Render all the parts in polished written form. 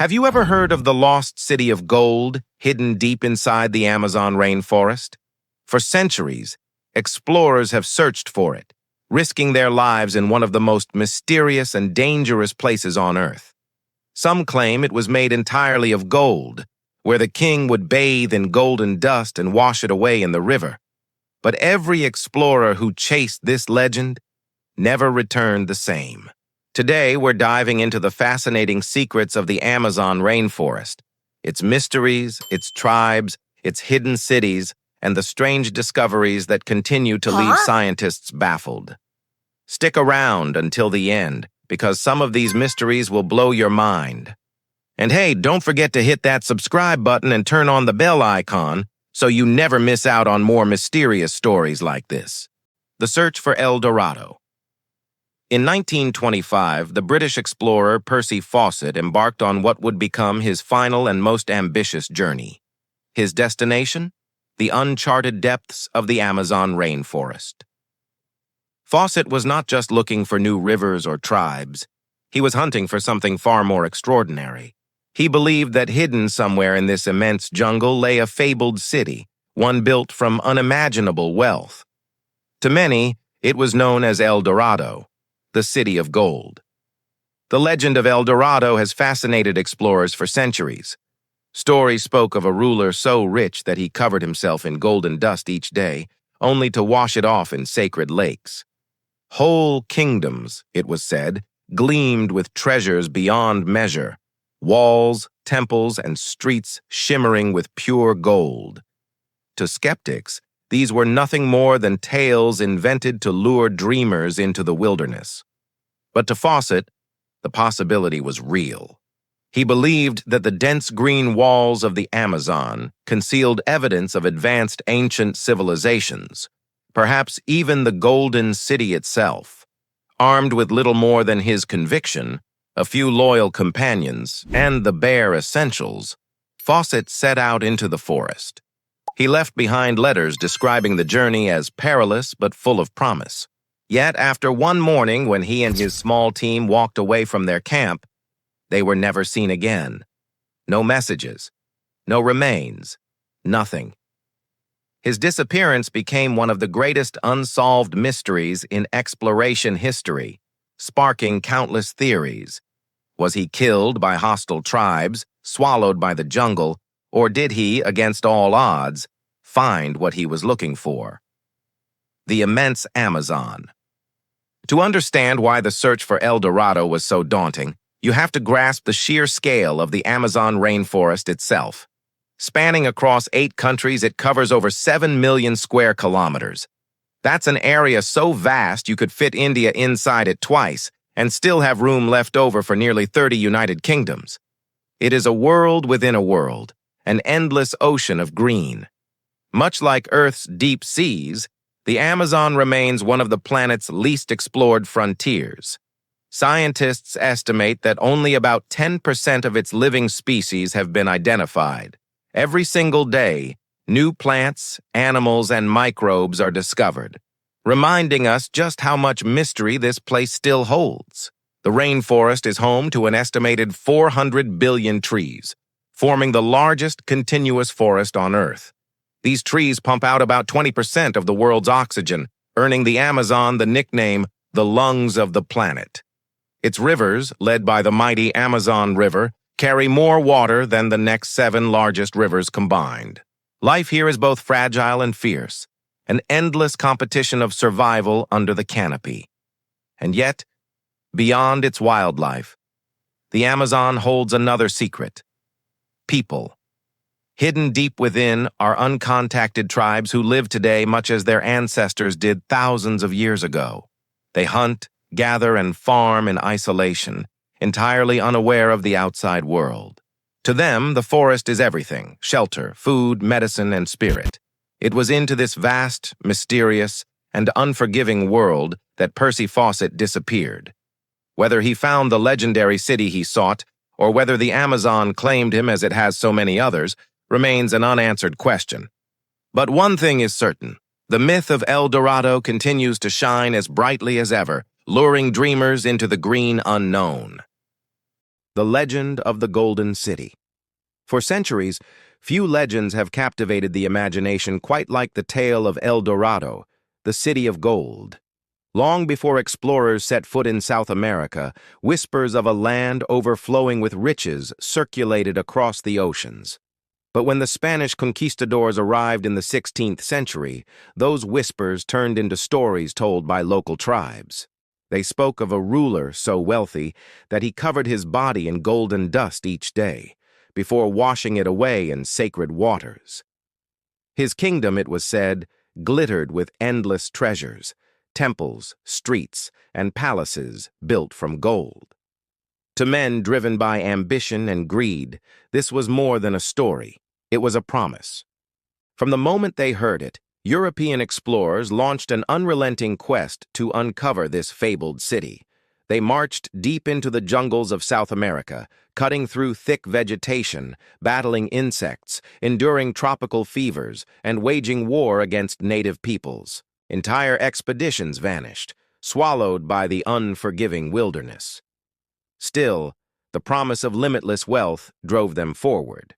Have you ever heard of the lost city of gold hidden deep inside the Amazon rainforest? For centuries, explorers have searched for it, risking their lives in one of the most mysterious and dangerous places on Earth. Some claim it was made entirely of gold, where the king would bathe in golden dust and wash it away in the river. But every explorer who chased this legend never returned the same. Today, we're diving into the fascinating secrets of the Amazon rainforest, its mysteries, its tribes, its hidden cities, and the strange discoveries that continue to leave scientists baffled. Stick around until the end, because some of these mysteries will blow your mind. And hey, don't forget to hit that subscribe button and turn on the bell icon so you never miss out on more mysterious stories like this. The search for El Dorado. In 1925, the British explorer Percy Fawcett embarked on what would become his final and most ambitious journey. His destination? The uncharted depths of the Amazon rainforest. Fawcett was not just looking for new rivers or tribes. He was hunting for something far more extraordinary. He believed that hidden somewhere in this immense jungle lay a fabled city, one built from unimaginable wealth. To many, it was known as El Dorado, the city of gold. The legend of El Dorado has fascinated explorers for centuries. Stories spoke of a ruler so rich that he covered himself in golden dust each day, only to wash it off in sacred lakes. Whole kingdoms, it was said, gleamed with treasures beyond measure, walls, temples, and streets shimmering with pure gold. To skeptics, these were nothing more than tales invented to lure dreamers into the wilderness. But to Fawcett, the possibility was real. He believed that the dense green walls of the Amazon concealed evidence of advanced ancient civilizations, perhaps even the Golden City itself. Armed with little more than his conviction, a few loyal companions, and the bare essentials, Fawcett set out into the forest. He left behind letters describing the journey as perilous but full of promise. Yet after one morning when he and his small team walked away from their camp, they were never seen again. No messages, no remains, nothing. His disappearance became one of the greatest unsolved mysteries in exploration history, sparking countless theories. Was he killed by hostile tribes, swallowed by the jungle, or did he, against all odds, find what he was looking for? The immense Amazon. To understand why the search for El Dorado was so daunting, you have to grasp the sheer scale of the Amazon rainforest itself. Spanning across 8 countries, it covers over 7 million square kilometers. That's an area so vast you could fit India inside it twice and still have room left over for nearly 30 United Kingdoms. It is a world within a world, an endless ocean of green. Much like Earth's deep seas, the Amazon remains one of the planet's least explored frontiers. Scientists estimate that only about 10% of its living species have been identified. Every single day, new plants, animals, and microbes are discovered, reminding us just how much mystery this place still holds. The rainforest is home to an estimated 400 billion trees, forming the largest continuous forest on Earth. These trees pump out about 20% of the world's oxygen, earning the Amazon the nickname the lungs of the planet. Its rivers, led by the mighty Amazon River, carry more water than the next 7 largest rivers combined. Life here is both fragile and fierce, an endless competition of survival under the canopy. And yet, beyond its wildlife, the Amazon holds another secret: people. Hidden deep within are uncontacted tribes who live today much as their ancestors did thousands of years ago. They hunt, gather, and farm in isolation, entirely unaware of the outside world. To them, the forest is everything: shelter, food, medicine, and spirit. It was into this vast, mysterious, and unforgiving world that Percy Fawcett disappeared. Whether he found the legendary city he sought, or whether the Amazon claimed him as it has so many others, remains an unanswered question. But one thing is certain: the myth of El Dorado continues to shine as brightly as ever, luring dreamers into the green unknown. The legend of the Golden City. For centuries, few legends have captivated the imagination quite like the tale of El Dorado, the city of gold. Long before explorers set foot in South America, whispers of a land overflowing with riches circulated across the oceans. But when the Spanish conquistadors arrived in the 16th century, those whispers turned into stories told by local tribes. They spoke of a ruler so wealthy that he covered his body in golden dust each day, before washing it away in sacred waters. His kingdom, it was said, glittered with endless treasures, temples, streets, and palaces built from gold. To men driven by ambition and greed, this was more than a story. It was a promise. From the moment they heard it, European explorers launched an unrelenting quest to uncover this fabled city. They marched deep into the jungles of South America, cutting through thick vegetation, battling insects, enduring tropical fevers, and waging war against native peoples. Entire expeditions vanished, swallowed by the unforgiving wilderness. Still, the promise of limitless wealth drove them forward.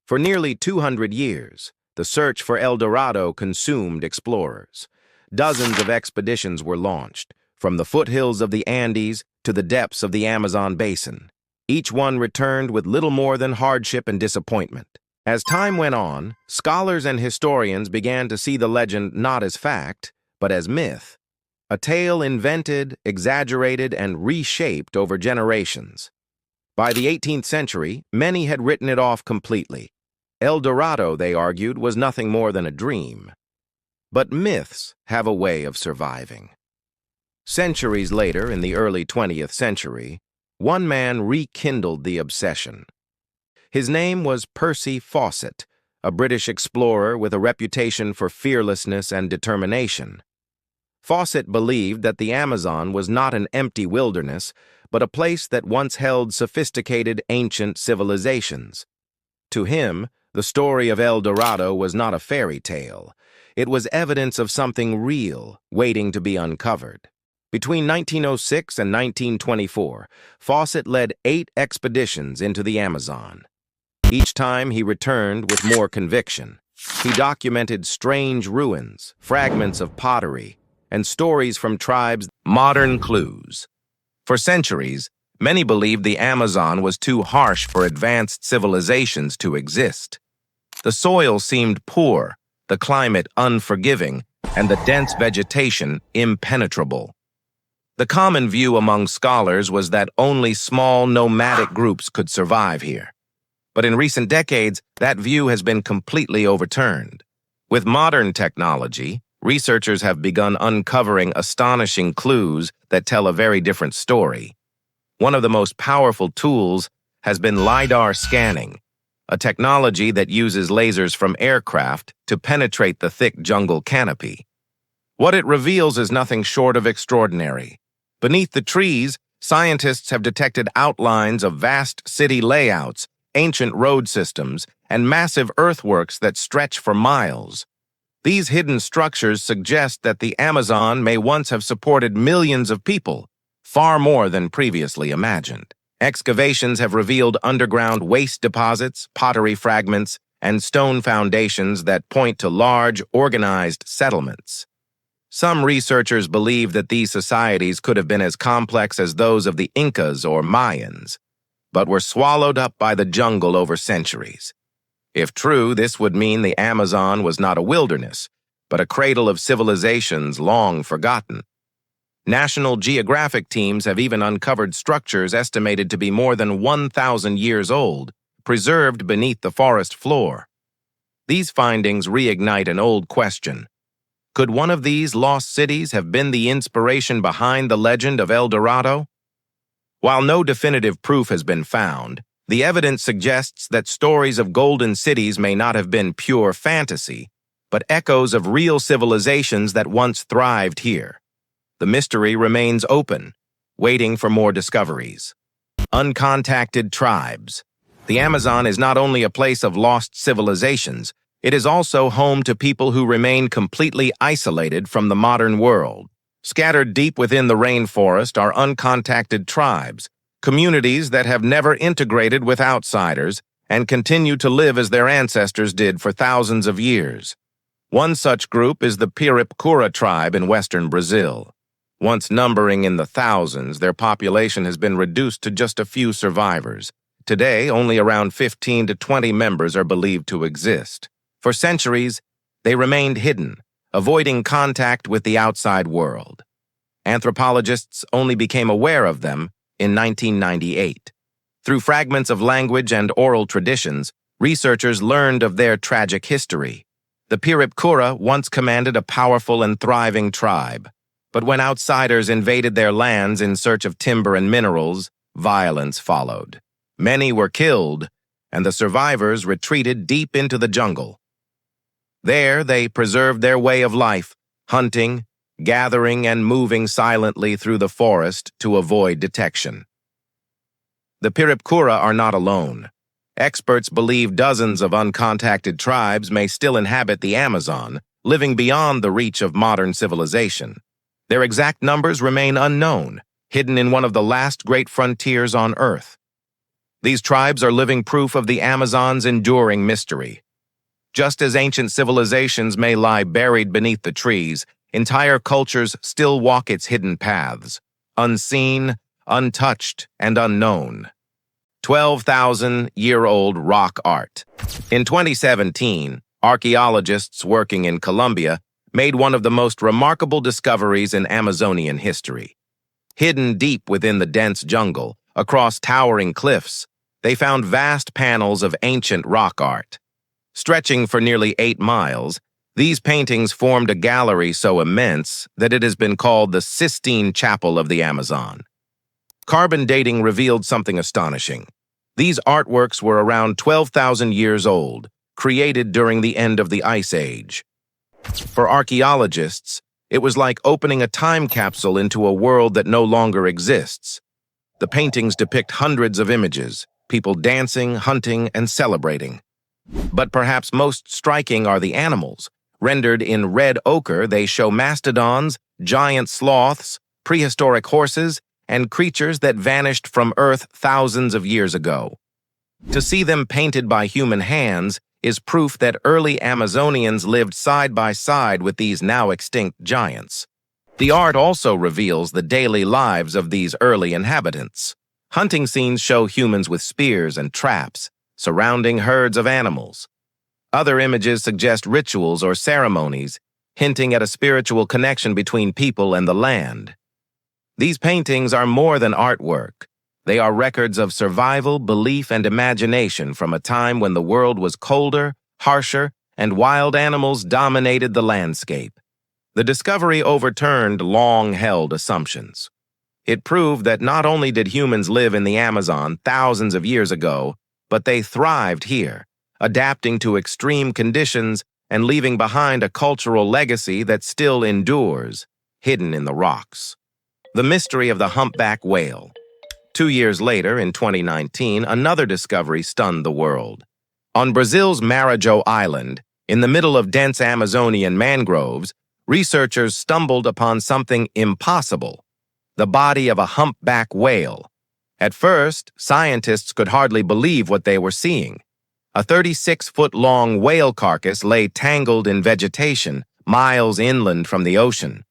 For nearly 200 years, the search for El Dorado consumed explorers. Dozens of expeditions were launched, from the foothills of the Andes to the depths of the Amazon basin. Each one returned with little more than hardship and disappointment. As time went on, scholars and historians began to see the legend not as fact, but as myth, a tale invented, exaggerated, and reshaped over generations. By the 18th century, many had written it off completely. El Dorado, they argued, was nothing more than a dream. But myths have a way of surviving. Centuries later, in the early 20th century, one man rekindled the obsession. His name was Percy Fawcett, a British explorer with a reputation for fearlessness and determination. Fawcett believed that the Amazon was not an empty wilderness, but a place that once held sophisticated ancient civilizations. To him, the story of El Dorado was not a fairy tale. It was evidence of something real, waiting to be uncovered. Between 1906 and 1924, Fawcett led 8 expeditions into the Amazon. Each time he returned with more conviction. He documented strange ruins, fragments of pottery, and stories from tribes. Modern clues. For centuries, many believed the Amazon was too harsh for advanced civilizations to exist. The soil seemed poor, the climate unforgiving, and the dense vegetation impenetrable. The common view among scholars was that only small nomadic groups could survive here. But in recent decades, that view has been completely overturned. With modern technology, researchers have begun uncovering astonishing clues that tell a very different story. One of the most powerful tools has been LiDAR scanning, a technology that uses lasers from aircraft to penetrate the thick jungle canopy. What it reveals is nothing short of extraordinary. Beneath the trees, scientists have detected outlines of vast city layouts, ancient road systems, and massive earthworks that stretch for miles. These hidden structures suggest that the Amazon may once have supported millions of people, far more than previously imagined. Excavations have revealed underground waste deposits, pottery fragments, and stone foundations that point to large, organized settlements. Some researchers believe that these societies could have been as complex as those of the Incas or Mayans, but were swallowed up by the jungle over centuries. If true, this would mean the Amazon was not a wilderness, but a cradle of civilizations long forgotten. National Geographic teams have even uncovered structures estimated to be more than 1,000 years old, preserved beneath the forest floor. These findings reignite an old question. Could one of these lost cities have been the inspiration behind the legend of El Dorado? While no definitive proof has been found, the evidence suggests that stories of golden cities may not have been pure fantasy, but echoes of real civilizations that once thrived here. The mystery remains open, waiting for more discoveries. Uncontacted tribes. The Amazon is not only a place of lost civilizations, it is also home to people who remain completely isolated from the modern world. Scattered deep within the rainforest are uncontacted tribes, communities that have never integrated with outsiders and continue to live as their ancestors did for thousands of years. One such group is the Piripicura tribe in western Brazil. Once numbering in the thousands, their population has been reduced to just a few survivors. Today, only around 15 to 20 members are believed to exist. For centuries, they remained hidden, avoiding contact with the outside world. Anthropologists only became aware of them in 1998. Through fragments of language and oral traditions, researchers learned of their tragic history. The Piripicura once commanded a powerful and thriving tribe, but when outsiders invaded their lands in search of timber and minerals, violence followed. Many were killed, and the survivors retreated deep into the jungle. There, they preserved their way of life, hunting, gathering, and moving silently through the forest to avoid detection. The Piripicura are not alone. Experts believe dozens of uncontacted tribes may still inhabit the Amazon, living beyond the reach of modern civilization. Their exact numbers remain unknown, hidden in one of the last great frontiers on Earth. These tribes are living proof of the Amazon's enduring mystery. Just as ancient civilizations may lie buried beneath the trees, entire cultures still walk its hidden paths, unseen, untouched, and unknown. 12,000-year-old rock art. In 2017, archaeologists working in Colombia made one of the most remarkable discoveries in Amazonian history. Hidden deep within the dense jungle, across towering cliffs, they found vast panels of ancient rock art. Stretching for nearly 8 miles, these paintings formed a gallery so immense that it has been called the Sistine Chapel of the Amazon. Carbon dating revealed something astonishing. These artworks were around 12,000 years old, created during the end of the Ice Age. For archaeologists, it was like opening a time capsule into a world that no longer exists. The paintings depict hundreds of images, people dancing, hunting, and celebrating. But perhaps most striking are the animals. Rendered in red ochre, they show mastodons, giant sloths, prehistoric horses, and creatures that vanished from Earth thousands of years ago. To see them painted by human hands is proof that early Amazonians lived side by side with these now extinct giants. The art also reveals the daily lives of these early inhabitants. Hunting scenes show humans with spears and traps, surrounding herds of animals. Other images suggest rituals or ceremonies, hinting at a spiritual connection between people and the land. These paintings are more than artwork. They are records of survival, belief, and imagination from a time when the world was colder, harsher, and wild animals dominated the landscape. The discovery overturned long-held assumptions. It proved that not only did humans live in the Amazon thousands of years ago, but they thrived here, adapting to extreme conditions and leaving behind a cultural legacy that still endures, hidden in the rocks. The mystery of the humpback whale. 2 years later, in 2019, another discovery stunned the world. On Brazil's Maranhão Island, in the middle of dense Amazonian mangroves, researchers stumbled upon something impossible: the body of a humpback whale. At first, scientists could hardly believe what they were seeing. A 36-foot-long whale carcass lay tangled in vegetation, miles inland from the ocean.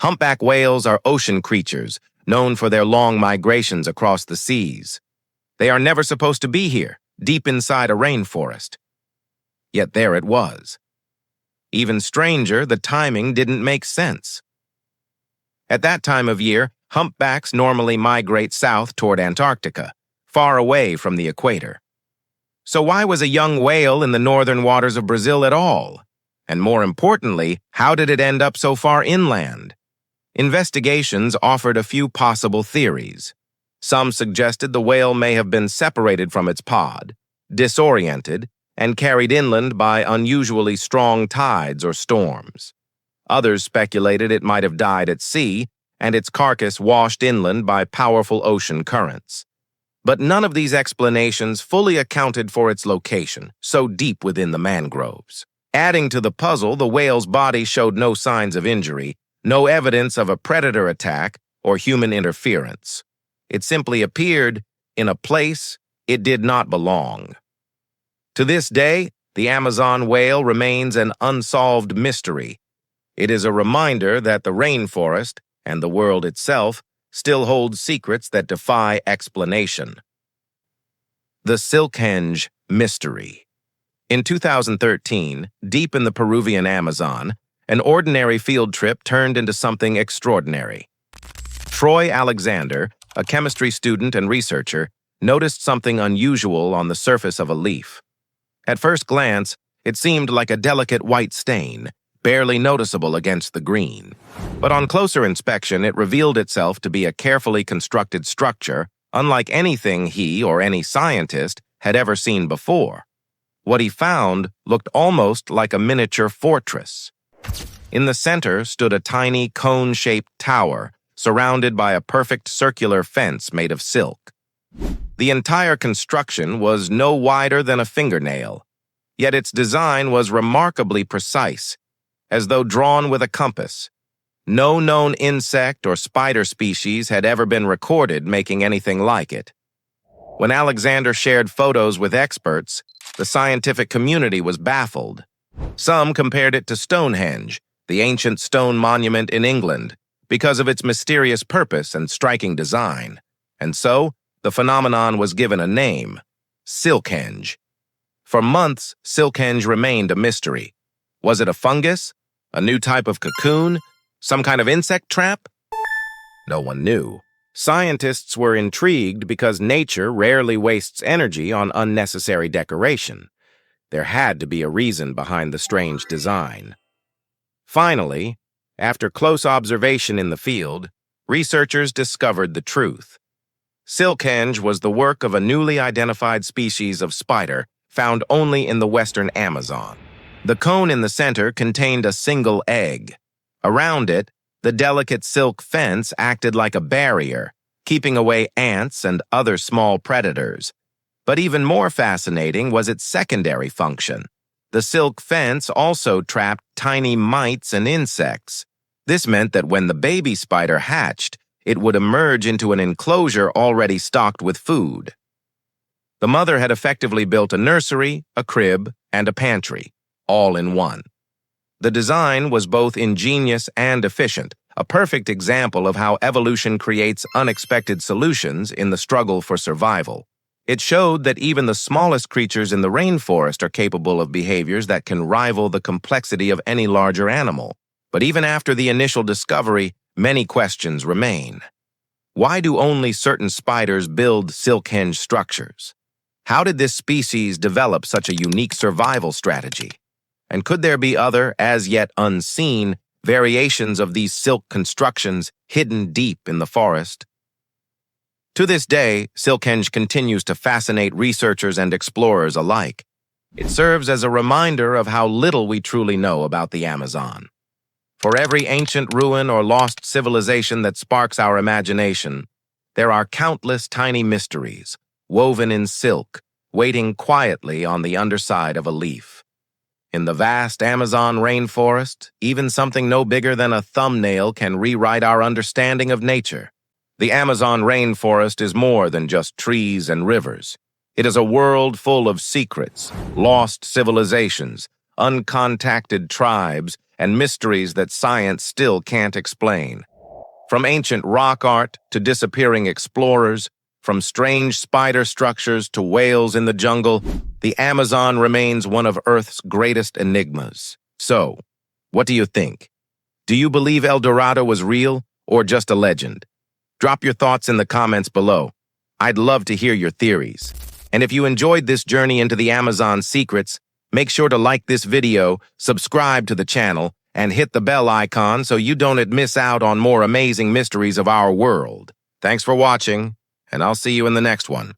Humpback whales are ocean creatures, known for their long migrations across the seas. They are never supposed to be here, deep inside a rainforest. Yet there it was. Even stranger, the timing didn't make sense. At that time of year, humpbacks normally migrate south toward Antarctica, far away from the equator. So why was a young whale in the northern waters of Brazil at all? And more importantly, how did it end up so far inland? Investigations offered a few possible theories. Some suggested the whale may have been separated from its pod, disoriented, and carried inland by unusually strong tides or storms. Others speculated it might have died at sea, and its carcass washed inland by powerful ocean currents. But none of these explanations fully accounted for its location, so deep within the mangroves. Adding to the puzzle, the whale's body showed no signs of injury, no evidence of a predator attack or human interference. It simply appeared in a place it did not belong. To this day, the Amazon whale remains an unsolved mystery. It is a reminder that the rainforest, and the world itself, still hold secrets that defy explanation. The Silkhenge mystery. In 2013, deep in the Peruvian Amazon, an ordinary field trip turned into something extraordinary. Troy Alexander, a chemistry student and researcher, noticed something unusual on the surface of a leaf. At first glance, it seemed like a delicate white stain, barely noticeable against the green. But on closer inspection, it revealed itself to be a carefully constructed structure, unlike anything he or any scientist had ever seen before. What he found looked almost like a miniature fortress. In the center stood a tiny cone-shaped tower, surrounded by a perfect circular fence made of silk. The entire construction was no wider than a fingernail, yet its design was remarkably precise, as though drawn with a compass. No known insect or spider species had ever been recorded making anything like it. When Alexander shared photos with experts, the scientific community was baffled. Some compared it to Stonehenge, the ancient stone monument in England, because of its mysterious purpose and striking design. And so, the phenomenon was given a name: Silkhenge. For months, Silkhenge remained a mystery. Was it a fungus? A new type of cocoon? Some kind of insect trap? No one knew. Scientists were intrigued because nature rarely wastes energy on unnecessary decoration. There had to be a reason behind the strange design. Finally, after close observation in the field, researchers discovered the truth. Silkhenge was the work of a newly identified species of spider found only in the western Amazon. The cone in the center contained a single egg. Around it, the delicate silk fence acted like a barrier, keeping away ants and other small predators. But even more fascinating was its secondary function. The silk fence also trapped tiny mites and insects. This meant that when the baby spider hatched, it would emerge into an enclosure already stocked with food. The mother had effectively built a nursery, a crib, and a pantry, all in one. The design was both ingenious and efficient, a perfect example of how evolution creates unexpected solutions in the struggle for survival. It showed that even the smallest creatures in the rainforest are capable of behaviors that can rival the complexity of any larger animal. But even after the initial discovery, many questions remain. Why do only certain spiders build silkhenge structures? How did this species develop such a unique survival strategy? And could there be other, as yet unseen, variations of these silk constructions hidden deep in the forest? To this day, Silkhenge continues to fascinate researchers and explorers alike. It serves as a reminder of how little we truly know about the Amazon. For every ancient ruin or lost civilization that sparks our imagination, there are countless tiny mysteries, woven in silk, waiting quietly on the underside of a leaf. In the vast Amazon rainforest, even something no bigger than a thumbnail can rewrite our understanding of nature. The Amazon rainforest is more than just trees and rivers. It is a world full of secrets, lost civilizations, uncontacted tribes, and mysteries that science still can't explain. From ancient rock art to disappearing explorers, from strange spider structures to whales in the jungle, the Amazon remains one of Earth's greatest enigmas. So, what do you think? Do you believe El Dorado was real or just a legend? Drop your thoughts in the comments below. I'd love to hear your theories. And if you enjoyed this journey into the Amazon secrets, make sure to like this video, subscribe to the channel, and hit the bell icon so you don't miss out on more amazing mysteries of our world. Thanks for watching, and I'll see you in the next one.